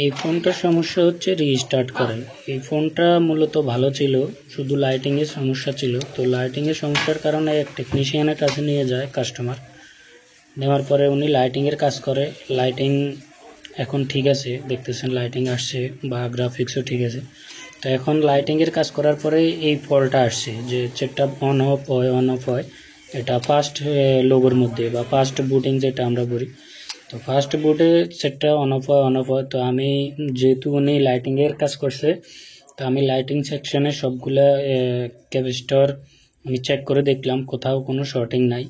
এই ফোনটার সমস্যা হচ্ছে রিস্টার্ট করে। এই ফোনটা মূলত ভালো ছিল, শুধু লাইটিংয়ের সমস্যা ছিল। তো লাইটিংয়ের সমস্যার কারণে এক টেকনিশিয়ানের কাছে নিয়ে যায় কাস্টমার। নেওয়ার পরে উনি লাইটিংয়ের কাজ করে। লাইটিং এখন ঠিক আছে, দেখতেছেন লাইটিং আসছে বা গ্রাফিক্সও ঠিক আছে। তো এখন লাইটিংয়ের কাজ করার পরে এই ফলটা আসছে যে সেটটা অন অফ হয়। এটা ফার্স্ট লোগোর মধ্যে বা ফার্স্ট বুটিং যেটা আমরা বলি। তো ফার্স্ট বুটে সেটটা অন অফ হয়। তো আমি যেহেতু উনি লাইটিংয়ের কাজ করছে, তো আমি লাইটিং সেকশনে সবগুলা ক্যাপাসিটর আমি চেক করে দেখলাম, কোথাও কোনো শর্টিং নাই।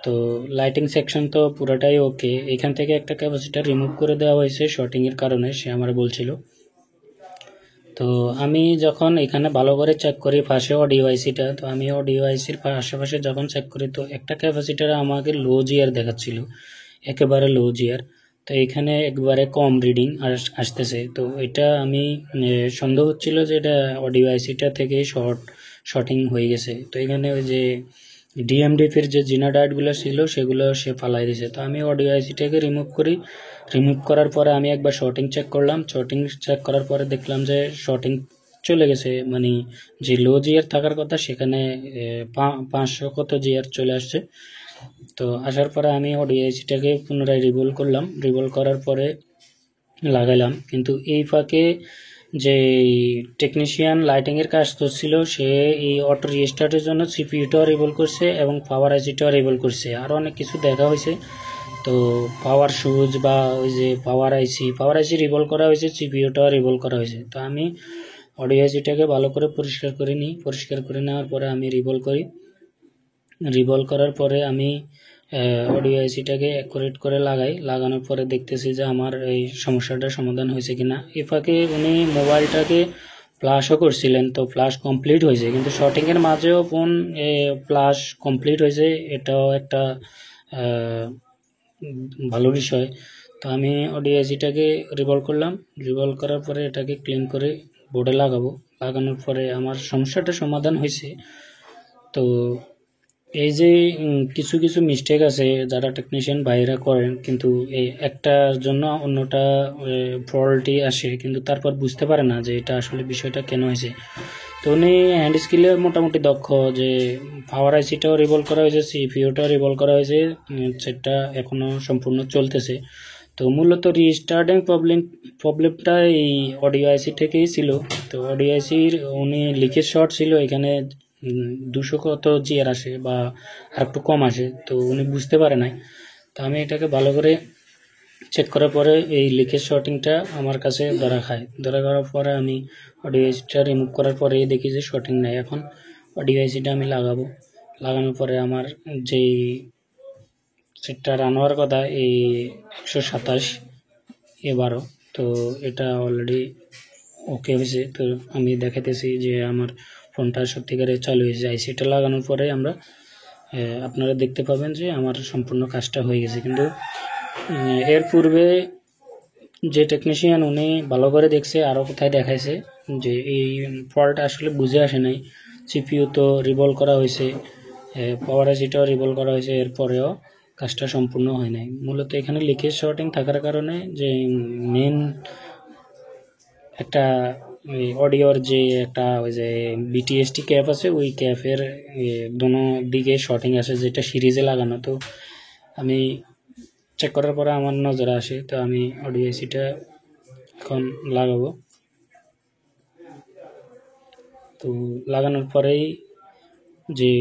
তো লাইটিং সেকশন তো পুরোটাই ওকে। এখান থেকে একটা ক্যাপাসিটর রিমুভ করে দেওয়া হয়েছে শর্টিংয়ের কারণে, সে আমার বলছিল। তো আমি যখন এখানে ভালো করে চেক করি পাশে অডিও আইসিটা, তো আমি অডিও আইসির আশেপাশে যখন চেক করি, তো একটা ক্যাপাসিটার আমাকে লো জিয়ার দেখাচ্ছিল, একেবারে লো জিয়ার। তো এখানে একবারে কম রিডিং আসতেছে। তো এটা আমি সন্দেহ হচ্ছিল যে এটা অডিও আইসিটা থেকে শর্টিং হয়ে গেছে। তো এখানে ওই যে ডিএমডিপির যে জিনা ডায়েটগুলো ছিল সেগুলো সে ফালাই দিয়েছে। তো আমি অডিও আইসিটাকে রিমুভ করার পরে আমি একবার শর্টিং চেক করলাম। শর্টিং চেক করার পরে দেখলাম যে শর্টিং চলে গেছে, মানে যে লো জিয়ার থাকার কথা সেখানে 500 কত জিয়ার চলে আসছে। তো আসার পরে আমি অডিও আইসিটাকে পুনরায় রিভোল করলাম। রিভোল করার পরে লাগাইলাম, কিন্তু এই ফাঁকে যে টেকনিশিয়ান লাইটিংয়ের কাজ করছিল সে এই অটো রিস্টার্টের জন্য সিপিইউটাও রিভোল করছে এবং পাওয়ার আইসিটাও রিভোল করছে। আরও অনেক কিছু দেখা হয়েছে। তো পাওয়ার সুইচ বা ওই যে পাওয়ার আইসি রিভোল করা হয়েছে, সিপিইউটাও রিভোল করা হয়েছে। তো আমি অডিও আইসিটাকে ভালো করে পরিষ্কার করে নিই। পরিষ্কার করে নেওয়ার পরে আমি রিভোল করি। রিভলভ করার পরে আমি অডিও আইসিটাকে অ্যাকুরেট করে লাগানোর পরে দেখতেছি যে আমার এই সমস্যাটার সমাধান হয়েছে কিনা। এ ফাঁকে উনি মোবাইলটাকে ফ্লাশও করছিলেন, তো ফ্লাশ কমপ্লিট হয়েছে, কিন্তু শর্টিংয়ের মাঝেও ফোন ফ্লাশ কমপ্লিট হয়েছে, এটাও একটা ভালো বিষয়। তো আমি অডিও আইসিটাকে রিভলভ করলাম। রিভলভ করার পরে এটাকে ক্লিন করে বোর্ডে লাগানোর পরে আমার সমস্যাটা সমাধান হয়েছে। তো এই যে কিছু কিছু মিস্টেক আছে যারা টেকনিশিয়ান ভাইরা করেন, কিন্তু এই একটার জন্য অন্যটা ফল্টই আসে, কিন্তু তারপর বুঝতে পারে না যে এটা আসলে বিষয়টা কেন হয়েছে। তো উনি হ্যান্ড স্কিলে মোটামুটি দক্ষ, যে পাওয়ার আইসিটাও রিভলভ করা হয়েছে, সিপিইউটাও রিভলভ করা হয়েছে, সেটা এখনও সম্পূর্ণ চলতেছে। তো মূলত রিস্টার্টিং প্রবলেমটা এই অডিও আইসি থেকেই ছিল। তো অডিও আইসির উনি লিকেজ শর্ট ছিল, এখানে 200 কত জিআর আসে বা আর একটু কম আসে, তো উনি বুঝতে পারে নাই। তো আমি এটাকে ভালো করে চেক করার পরে এই লিকেজ শর্টিংটা আমার কাছে ধরা করার পরে আমি অডিও আইসিটা রিমুভ করার পরে দেখি যে শর্টিং নাই। এখন অডিও আইসিটা আমি লাগানোর পরে আমার যেই সেটটা রান হওয়ার কথা এই 127 12, তো এটা অলরেডি ওকে হয়েছে। তো আমি দেখাতেছি যে আমার ফোনটা সত্যিকারে চালু হয়েছে। আইসিটা লাগানোর পরে আপনারা দেখতে পাবেন যে আমার সম্পূর্ণ কাজটা হয়ে গেছে। কিন্তু এর পূর্বে যে টেকনিশিয়ান উনি ভালো করে দেখছে, আরও কোথায় দেখাইছে যে এই ফল্ট আসলে বুঝে আসে নাই। সিপিইউ তো রিভলভ করা হয়েছে, পাওয়ার আইসিটাও রিভলভ করা হয়েছে, এরপরেও কাজটা সম্পূর্ণ হয় নাই। মূলত এখানে লিকেজ শর্টিং থাকার কারণে যে মেন একটা অডিওর যে একটা ওই যে বিটিএসটি ক্যাপ আছে, ওই ক্যাপের দোনো দিকে শর্টিং আসে, যেটা সিরিজে লাগানো। তো আমি চেক করার পরে আমার নজরে আসে, তো আমি অডিও আইসিটা এখন লাগাবো। তো লাগানোর পরেই যে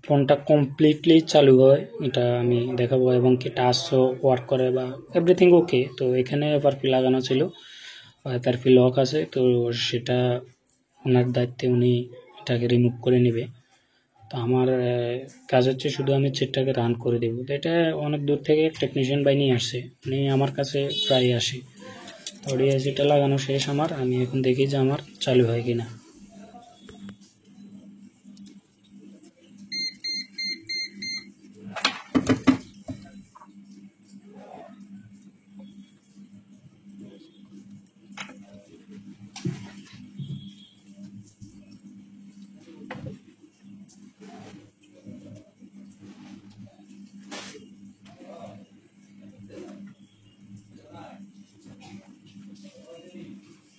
ফোনটা কমপ্লিটলি চালু হয় এটা আমি দেখাবো, এবং কি টাচও ওয়ার্ক করে বা এভরিথিং ওকে। তো এখানে এফআরপি লাগানো ছিল, এফআরপি লক আছে, তো সেটা ওনার দায়িত্বে, উনি এটাকে রিমুভ করে নেবে। তো আমার কাজ হচ্ছে শুধু আমি সেটটাকে রান করে দেবো। তো এটা অনেক দূর থেকে টেকনিশিয়ান বাই নিয়ে আসছে, উনি আমার কাছে প্রায় আসে। অডিও আইসিটা লাগানো শেষ আমার, আমি এখন দেখি যে আমার চালু হয় কিনা।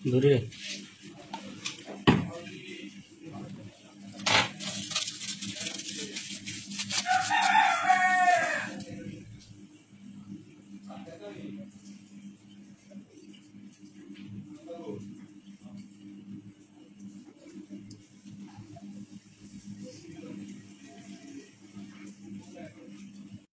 ধরে রে